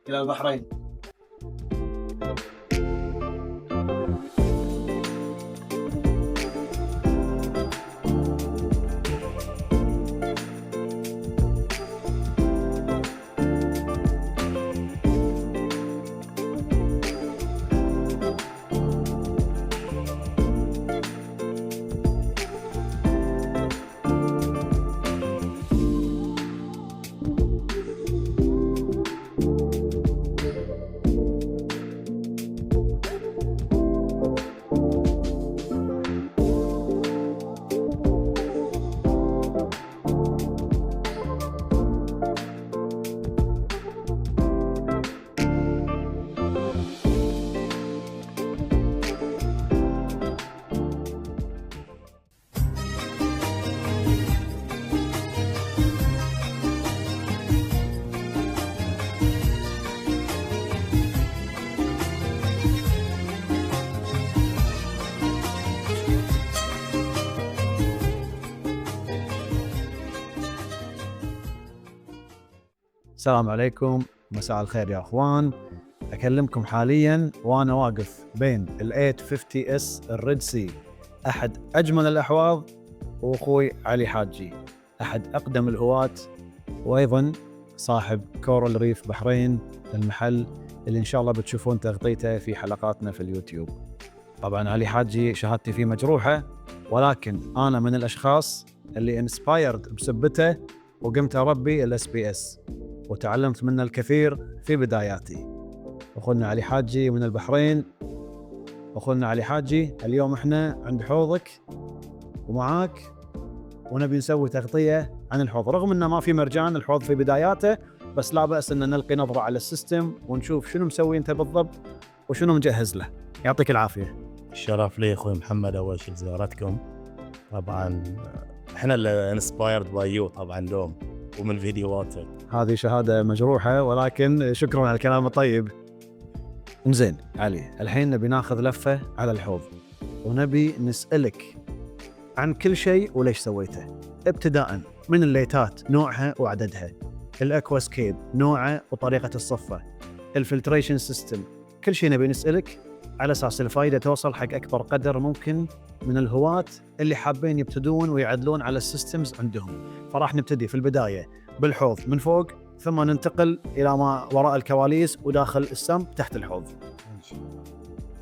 إلى البحرين. السلام عليكم، مساء الخير يا اخوان. اكلمكم حاليا وانا واقف بين ال 850S الريد سي، احد اجمل الاحواض، واخوي علي حاجي احد اقدم الهواة، وايضا صاحب كورال ريف بحرين، المحل اللي ان شاء الله بتشوفون تغطيته في حلقاتنا في اليوتيوب. طبعا علي حاجي شهادتي فيه مجروحة، ولكن انا من الاشخاص اللي انسبايرد بسبته، وقمت اربي الاس بي اس وتعلمت منه الكثير في بداياتي. اخونا علي حاجي من البحرين. اخونا علي حاجي، اليوم احنا عند حوضك ومعاك، ونبي نسوي تغطية عن الحوض، رغم انه ما في مرجان، الحوض في بداياته، بس لا بأس ان نلقي نظرة على السيستم ونشوف شنو مسوي انت بالضبط وشنو مجهز له. يعطيك العافية. الشرف لي اخوي محمد، اول شيء زيارتكم. طبعا احنا اللي انسبايرد باي يو طبعا دوم ومن فيديوهاتك. هذه شهادة مجروحة، ولكن شكرا على الكلام الطيب. انزين علي، الحين نبي ناخذ لفة على الحوض، ونبي نسألك عن كل شيء وليش سويته، ابتداء من الليتات نوعها وعددها، الاكواسكيب نوعه وطريقة الصفة، الفلتريشن سيستم، كل شيء نبي نسألك على أساس الفائدة توصل حق أكبر قدر ممكن من الهواة اللي حابين يبتدون ويعدلون على السيستمز عندهم. فراح نبتدي في البداية بالحوض من فوق، ثم ننتقل إلى ما وراء الكواليس وداخل السم تحت الحوض.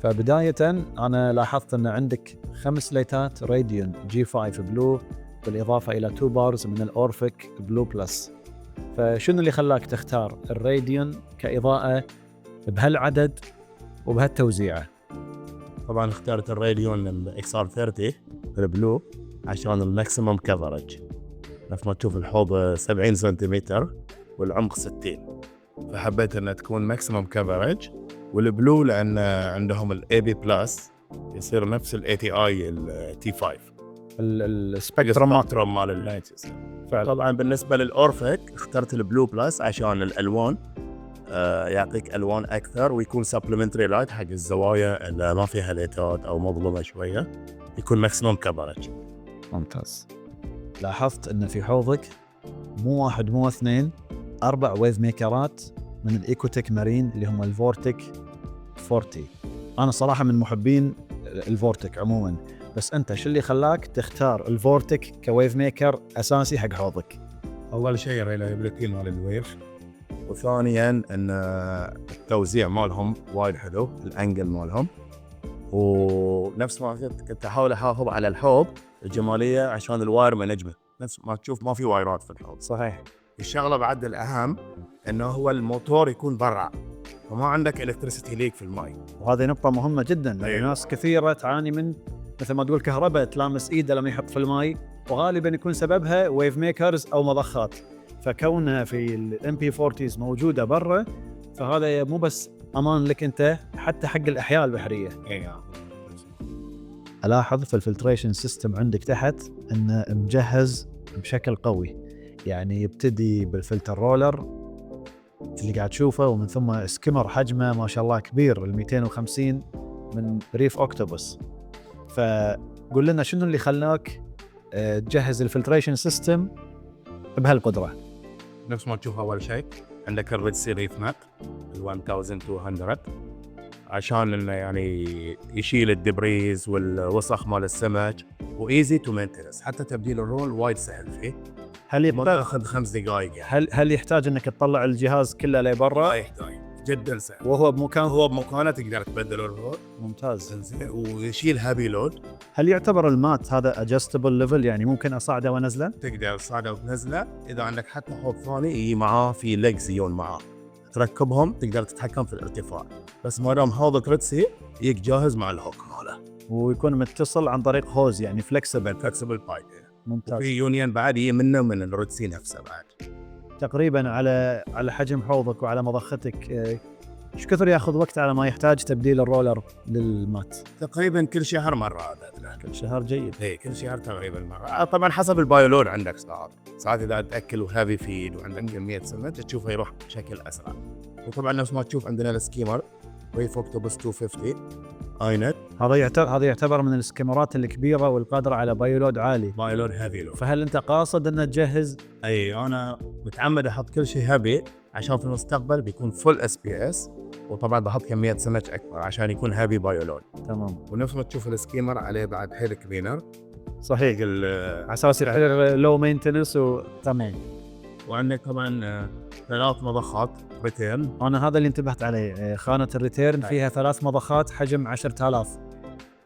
فبداية أنا لاحظت أن عندك 5 ليتات راديون G5 بلو، بالإضافة إلى 2 بارز من الأورفيك بلو بلس. فشنو اللي خلاك تختار الراديون كإضاءة بهالعدد وبهالتوزيعة؟ طبعا اخترت الراديون الاكس ار 30 البلو عشان الماكسيمم كفرج. نفس ما تشوف الحوض 70 سنتيمتر والعمق 60، فحبيت انها تكون ماكسيمم كفرج. والبلو لان عندهم الاي بي بلس، يصير نفس الاي تي اي التي 5 السبكترم مال اللايت سيستم. طبعا بالنسبه للاورفيك اخترت البلو بلس عشان الالوان يعطيك الوان اكثر، ويكون سبلمنتري لايت حق الزوايا اللي ما فيها ليتات او مظلمه شويه، يكون ماكسيمم كفرج. ممتاز. لاحظت ان في حوضك مو واحد مو اثنين، 4 ويف ميكرات من الايكوتك مارين اللي هم الفورتك 40. انا صراحه من محبين الفورتك عموما، بس انت شو اللي خلاك تختار الفورتك كويف ميكر اساسي حق حوضك؟ اول شيء الريلايبيليتي مال الويف، وثانيا ان التوزيع مالهم وايد حلو، الانجل مالهم، ونفس ما كنت احاول احافظ على الحوض الجماليه عشان الواير مانجمنت. نفس ما تشوف ما في وايرات في الحوض. صحيح. الشغله بعد الاهم انه هو الموتور يكون برا، وما عندك الكتريسيتي ليك في الماء، وهذه نقطه مهمه جدا، لان أيوة. ناس كثيره تعاني من مثل ما تقول كهرباء تلامس ايده لما يحط في الماء، وغالبا يكون سببها ويف ميكرز او مضخات. فكونها في الام بي 40 موجوده برا، فهذا مو بس امان لك انت، حتى حق الاحياء البحريه. الاحظ في الفلتريشن سيستم عندك تحت انه مجهز بشكل قوي، يعني يبتدي بالفلتر رولر اللي قاعد تشوفه، ومن ثم سكيمر حجمه ما شاء الله كبير، ال 250 من ريف اوكتوبس. فقول لنا شنو اللي خلاك تجهز الفلتريشن سيستم بهالقدره؟ نفس ما تشوف اول شيء عندك الريد سي ريف مات ال 1200 عشان انه يعني يشيل الدبريز والوسخ مال السمك، وايزي تو مينتنس، حتى تبديل الرول وايد سهل فيه، هل ما يحتاج تاخذ 5 دقائق يعني. هل يحتاج انك تطلع الجهاز كله لبرا ما يحتاج، جدا سهل. وهو بمكان؟ هو بمكانه تقدر تبدل الرول ممتاز. زين، ويشيل هابي لود. هل يعتبر المات هذا ادجستبل ليفل، يعني ممكن اصعده وانزله؟ تقدر تصعده وتنزله، اذا عندك حتى حوض ثاني يجي معاه في ليجز يجون معاه، تركبهم تقدر تتحكم في الارتفاع، بس ما دام حوضك ريدسي يجيك جاهز مع الهوك ماله، ويكون متصل عن طريق هوز يعني فلكسبل. فلكسبل بايب. ممتاز. وفي يونيون بعد يجي منه من الريدسي نفسه بعد. تقريبا على حجم حوضك وعلى مضختك ايش كثر ياخذ وقت على ما يحتاج تبديل الرولر للمات؟ تقريبا كل شهر مره عادة. كل شهر جيد. اي كل شهر تقريبا مره، طبعا حسب البايولود عندك. ساعات اذا تاكل وهافي فيد وعندك كميه سمك تشوفه يروح بشكل اسرع. وطبعا نفس ما تشوف عندنا السكيمر ريف اوكتوبس 250 اينت، هذا يعتبر من السكيمرات الكبيره والقادره على بايولود عالي. بايولود هافي لود. فهل انت قاصد ان تجهز؟ اي انا متعمد احط كل شيء هافي عشان في المستقبل بيكون فول اس بي اس، وطبعا بحط كميه سمك اكبر عشان يكون هافي بايولود. تمام. ونفس ما تشوف السكيمر عليه بعد هيل كلينر صحيح، على اساس يصير لو مينتنس وتمام. وعندك طبعا 3 مضخات ريتيرن. انا هذا اللي انتبهت عليه، خانه الريتيرن فيها 3 مضخات حجم 10000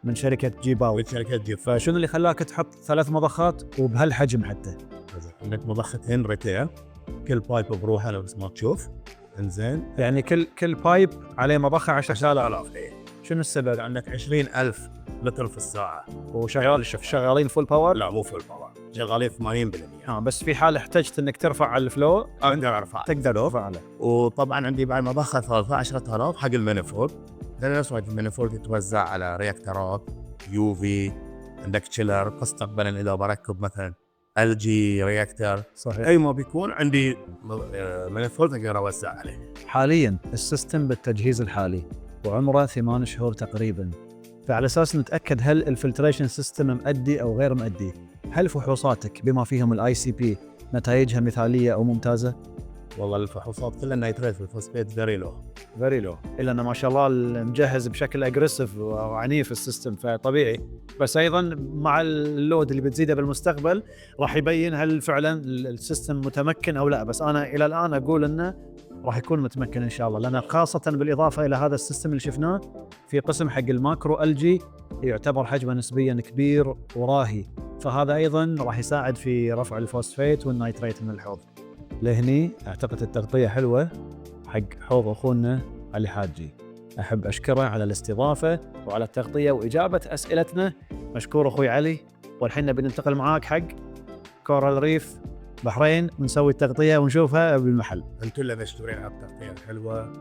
من شركه جيباو. من شركه جيب. فشنو اللي خلاك تحط 3 مضخات وبهالحجم حتى؟ عندك مضختين ريتيرن، كل بايب بروحه نفس ما تشوف. انزين، يعني كل بايب عليه مضخه 10000. شنو السبب؟ عندك 20000 لتر في الساعه. شغالين فول باور؟ لا مو فول باور، شغالين 80%. بس في حال احتجت انك ترفع الفلو اقدر ارفع، تقدر ترفع له. وطبعا عندي بعد مضخه 13000 حق المانيفولد، لان نفس المانيفولد يتوزع على رياكترات يو في. عندك تشيلر مستقبلا اذا بركب مثلا ال جي رياكتر، صحيح. اي ما بيكون عندي مانيفولد اقدر اوزع عليه. حاليا السيستم بالتجهيز الحالي وعمره 8 شهور تقريبا، فعلى اساس نتاكد هل الفلتريشن سيستم مؤدي او غير مؤدي، هل فحوصاتك بما فيهم الاي سي بي نتائجها مثاليه او ممتازه؟ والله الفحوصات كلها النيتريت والفوسفيت فيري لو، الا انه ما شاء الله مجهز بشكل اجريسيف وعنيف السيستم، فطبيعي. بس ايضا مع اللود اللي بتزيده بالمستقبل راح يبين هل فعلا السيستم متمكن او لا. بس انا الى الان اقول انه راح يكون متمكن ان شاء الله، لان خاصه بالاضافه الى هذا السيستم اللي شفناه في قسم حق الماكرو الجي يعتبر حجمه نسبيا كبير وراهي، فهذا ايضا راح يساعد في رفع الفوسفيت والنيتريت من الحوض. لهني اعتقد التغطيه حلوه حق حوض اخونا علي حاجي. احب اشكره على الاستضافه وعلى التغطيه واجابه اسئلتنا. مشكور اخوي علي. والحين بننتقل معاك حق كورال ريف بحرين ونسوي التغطيه ونشوفها بالمحل. انتم اللي مشكورين على التغطيه الحلوه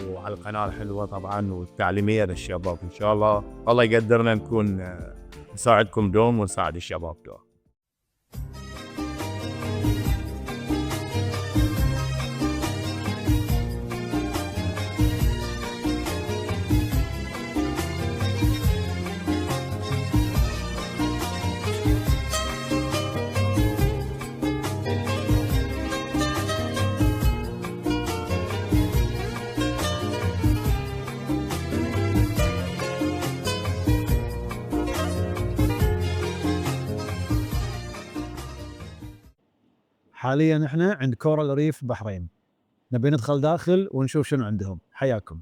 وعلى القناه الحلوه طبعا والتعليميه للشباب. ان شاء الله الله يقدرنا نكون نساعدكم دوم ونساعد الشباب دوم. حاليا احنا عند كورال ريف بحرين، نبي ندخل داخل ونشوف شنو عندهم. حياكم.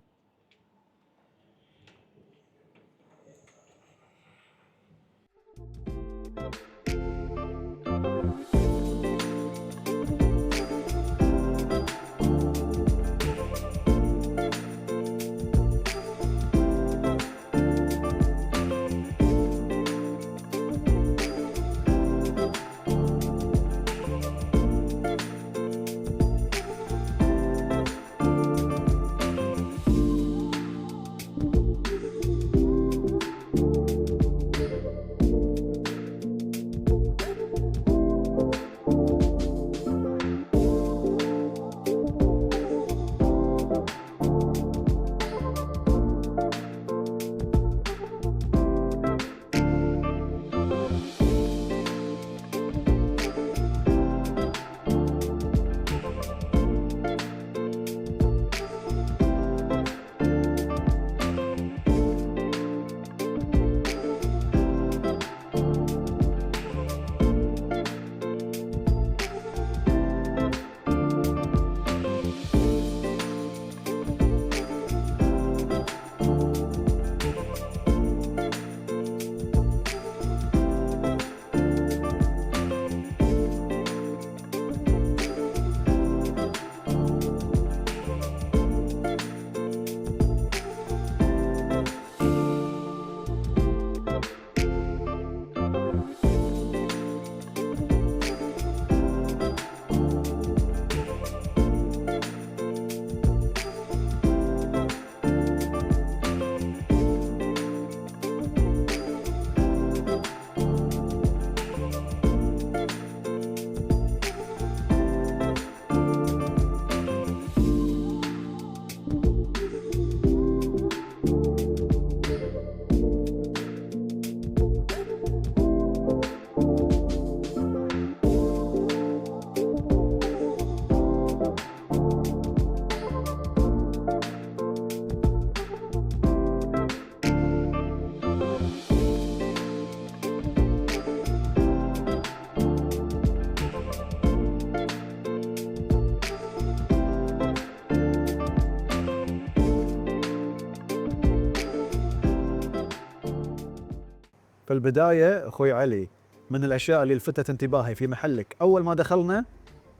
في البدايه اخوي علي، من الاشياء اللي لفتت انتباهي في محلك اول ما دخلنا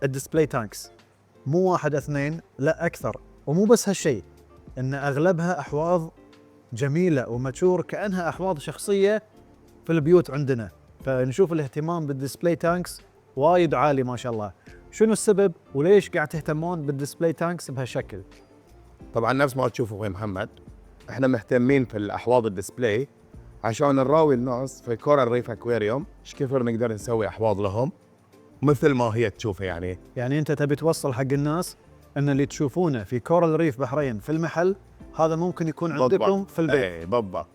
الديسبلاي تانكس، مو واحد اثنين لا اكثر، ومو بس هالشيء، ان اغلبها احواض جميله وماتشور كانها احواض شخصيه في البيوت عندنا. فنشوف الاهتمام بالديسبلاي تانكس وايد عالي ما شاء الله. شنو السبب وليش قاعد تهتمون بالديسبلاي تانكس بهالشكل؟ طبعا نفس ما تشوفوا اخوي محمد، احنا مهتمين في الاحواض الديسبلاي عشان نراوي الناس في كورال ريف اكواريوم ايش كثر نقدر نسوي احواض لهم مثل ما هي تشوفه. يعني انت تبي توصل حق الناس ان اللي تشوفونه في كورال ريف بحرين في المحل هذا ممكن يكون عندكم في البيت. ايه بالضبط.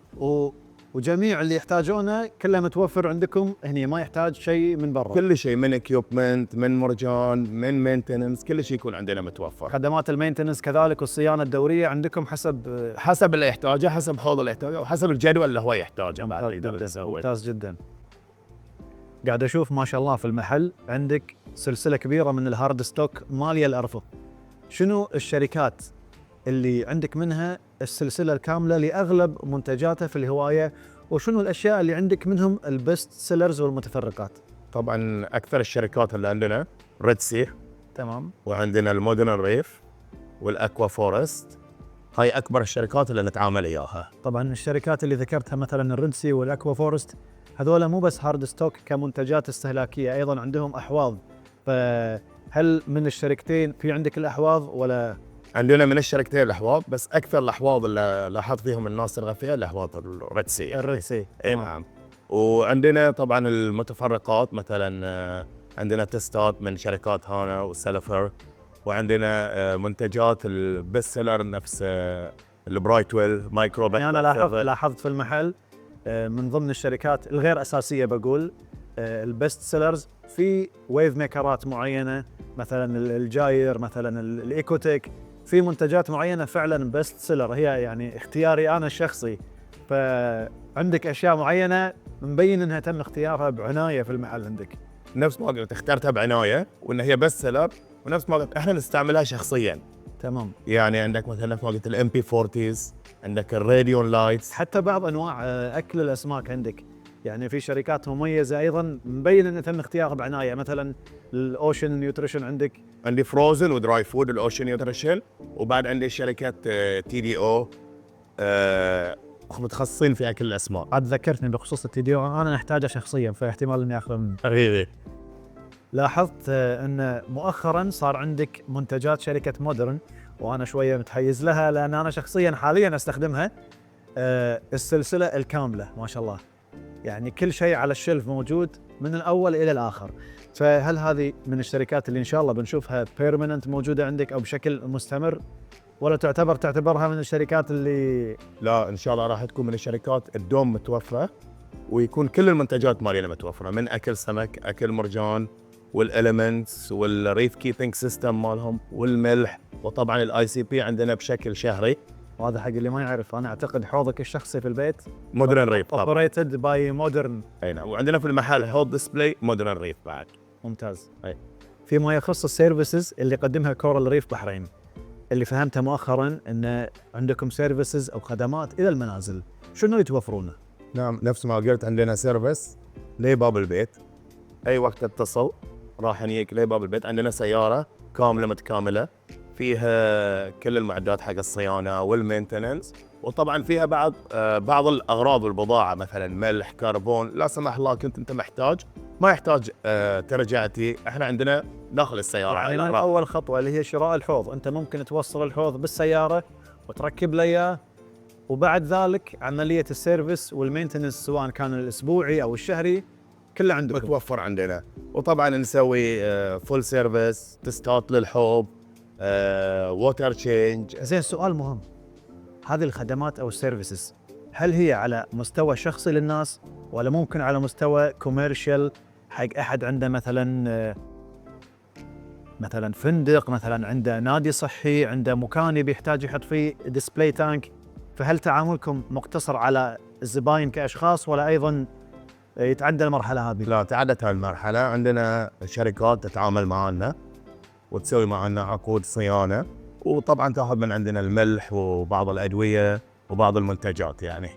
وجميع اللي يحتاجونه كله متوفر عندكم هني، ما يحتاج شيء من برا. كل شيء من اكيوبمنت، من مرجان، من مينتننس، كل شيء يكون عندنا متوفر. خدمات المينتنس كذلك والصيانه الدوريه عندكم حسب اللي يحتاجه، حسب حوض اللي يحتاجه، وحسب الجدول اللي هو يحتاجه بعد يقدر يسوي. ممتاز جدا. قاعد اشوف ما شاء الله في المحل عندك سلسله كبيره من الهارد ستوك ماليه الارفف. شنو الشركات اللي عندك منها السلسله الكامله لاغلب منتجاتها في الهوايه، وشنو الاشياء اللي عندك منهم البست سيلرز والمتفرقات؟ طبعا اكثر الشركات اللي عندنا ريد سي، تمام، وعندنا المودرن ريف والاكوا فورست. هاي اكبر الشركات اللي نتعامل اياها. طبعا الشركات اللي ذكرتها مثلا الريدسي والاكوا فورست هذول مو بس هارد ستوك كمنتجات استهلاكيه، ايضا عندهم احواض. فهل من الشركتين في عندك الاحواض ولا؟ عندنا من الشركتين الاحواض، بس اكثر الاحواض اللي لاحظت فيهم الناس الغفيه الاحواض الريد سي. الريد سي، اي نعم. وعندنا طبعا المتفرقات، مثلا عندنا تستات من شركات هانا وسلفر، وعندنا منتجات البست سيلر نفس البرايتويل مايكرو. يعني انا لاحظت في المحل من ضمن الشركات الغير اساسيه بقول البست سيلرز في ويف ميكرات معينه، مثلا الجاير، مثلا الايكوتيك، في منتجات معينه فعلا بست سيلر، هي يعني اختياري انا الشخصي. فعندك اشياء معينه مبين انها تم اختيارها بعنايه في المحل عندك. نفس ما قلت اخترتها بعنايه وان هي بست سيلر، ونفس ما قلت احنا نستعملها شخصيا. تمام. يعني عندك مثلا نفس ما قلت الام بي 40s، عندك الراديون لايتس، حتى بعض انواع اكل الاسماك عندك، يعني في شركات مميزه ايضا مبين انه تم اختيارها بعنايه، مثلا الاوشن نيوتريشن عندي فروزن ودراي فود الاوشن نيوتريشن، وبعد عندي شركه تي دي او متخصصين في اكل الاسماك. عاد ذكرتني بخصوص التي دي او، انا نحتاجه شخصيا فاحتمال اني اخذه منه. حبيبي. لاحظت ان مؤخرا صار عندك منتجات شركه مودرن، وانا شويه متحيز لها لان انا شخصيا حاليا استخدمها. السلسله الكامله ما شاء الله، يعني كل شيء على الشلف موجود من الاول الى الاخر. فهل هذه من الشركات اللي ان شاء الله بنشوفها بيرمننت موجوده عندك او بشكل مستمر، ولا تعتبرها من الشركات اللي؟ لا، ان شاء الله راح تكون من الشركات الدوم متوفره، ويكون كل المنتجات مالنا متوفره، من اكل سمك، اكل مرجان، والاليمنتس، والريف كيبنج سيستم مالهم، والملح، وطبعا الاي سي بي عندنا بشكل شهري. وهذا حق اللي ما يعرف، انا اعتقد حوضك الشخصي في البيت مودرن ريف طبعا، اوبريتد باي مودرن. اي نعم. وعندنا في المحل حوض ديسبلاي مودرن ريف بعد. ممتاز. فيما يخص السيرفيسز اللي يقدمها كورال ريف بحرين، اللي فهمته مؤخرا ان عندكم سيرفيسز او خدمات الى المنازل، شنو اللي توفرونه؟ نعم، نفس ما قلت عندنا سيرفيس لباب البيت، اي وقت تتصل راح نجيك لباب البيت. عندنا سياره كامله متكامله فيها كل المعدات حق الصيانه والمينتننس، وطبعا فيها بعض الاغراض والبضاعه، مثلا ملح، كربون، لا سمح الله كنت انت محتاج، ما يحتاج ترجعتي، احنا عندنا داخل السياره. يعني اول خطوه اللي هي شراء الحوض، انت ممكن توصل الحوض بالسياره وتركب له اياه، وبعد ذلك عمليه السيرفيس والمينتننس سواء كان الاسبوعي او الشهري كله عندكم متوفر عندنا. وطبعا نسوي فول سيرفيس، تستات للحوض، ووتر تشينج. زين، سؤال مهم، هذه الخدمات او السيرفيسز هل هي على مستوى شخصي للناس، ولا ممكن على مستوى كوميرشال حق احد عنده مثلا فندق، مثلا عنده نادي صحي، عنده مكان بيحتاج يحط فيه ديسبلاي تانك؟ فهل تعاملكم مقتصر على الزباين كاشخاص، ولا ايضا يتعدى المرحله هذه؟ لا، تعدت هاي المرحله. عندنا شركات تتعامل معنا وتسوي معنا عقود صيانه، وطبعا تاخذ من عندنا الملح وبعض الادويه وبعض المنتجات. يعني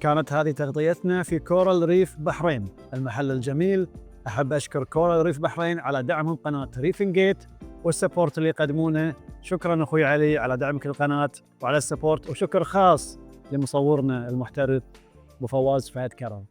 كانت هذه تغطيتنا في كورال ريف بحرين، المحل الجميل. أحب أشكر كورال ريف بحرين على دعمهم قناة ريفنج جيت والسبورت اللي يقدمونه. شكرا أخوي علي على دعمك للقناة وعلى السبورت، وشكر خاص لمصورنا المحترف أبو فواز فهد كرم.